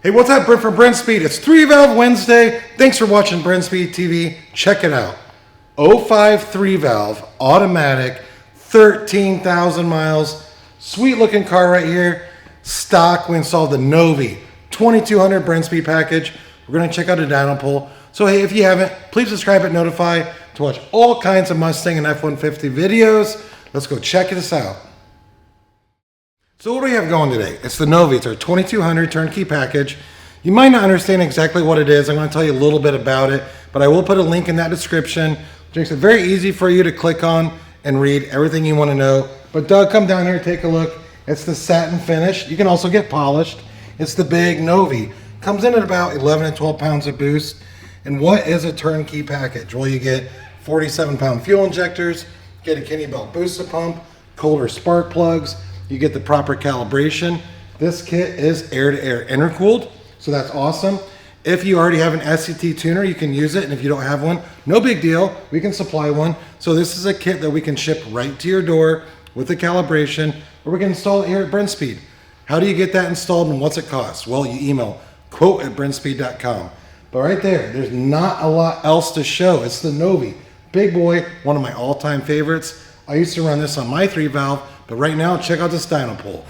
Hey, what's up, Brent from Brenspeed? It's 3-valve Wednesday. Thanks for watching Brenspeed TV. Check it out. 05 3-valve, automatic, 13,000 miles. Sweet looking car right here. Stock, we installed the Novi 2200 Brenspeed package. We're gonna check out a dyno pull. So hey, if you haven't, please subscribe and notify to watch all kinds of Mustang and F-150 videos. Let's go check this out. So what do we have going today? It's the Novi. It's our 2200 turnkey package. You might not understand exactly what it is. I'm going to tell you a little bit about it, but I will put a link in that description, which makes it very easy for you to click on and read everything you want to know. But Doug, come down here, take a look. It's the satin finish. You can also get polished. It's the big Novi. Comes in at about 11 and 12 pounds of boost. And what is a turnkey package? Well, you get 47-pound fuel injectors, get a Kenny belt booster pump, Kohler spark plugs. You get the proper calibration. This kit is air-to-air intercooled, so that's awesome. If you already have an SCT tuner, you can use it, and if you don't have one, no big deal. We can supply one. So this is a kit that we can ship right to your door with the calibration, or we can install it here at Brenspeed. How do you get that installed and what's it cost? Well, you email quote@brenspeed.com. But right there's not a lot else to show. It's the Novi. Big boy, one of my all-time favorites. I used to run this on my 3-valve, but right now, check out this dyno pull.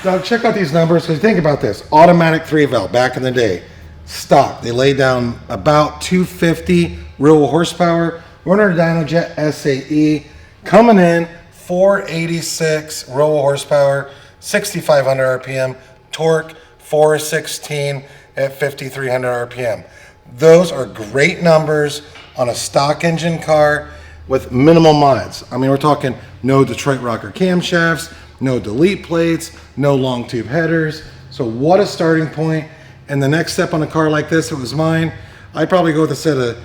Now check out these numbers, because think about this. Automatic 3-valve back in the day. Stock, they lay down about 250 real horsepower. Runner Dynojet SAE. Coming in 486 real horsepower, 6,500 RPM. Torque 416 at 5,300 RPM. Those are great numbers on a stock engine car with minimal mods. I mean, we're talking no Detroit rocker camshafts, no delete plates, no long tube headers. So what a starting point. And the next step on a car like this, if it was mine, I'd probably go with a set of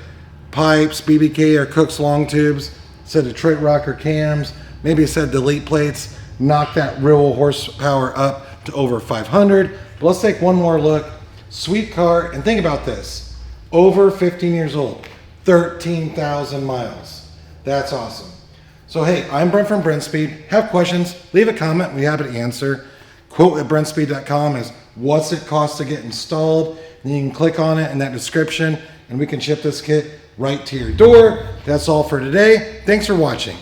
pipes, BBK or Cook's long tubes, set of Detroit rocker cams, maybe a set of delete plates, knock that real horsepower up to over 500. But let's take one more look. Sweet car, and think about this. Over 15 years old, 13,000 miles. That's awesome. So hey, I'm Brent from Brenspeed. Have questions, leave a comment, we're happy to answer. Quote@brenspeed.com is what's it cost to get installed. And you can click on it in that description and we can ship this kit right to your door. That's all for today. Thanks for watching.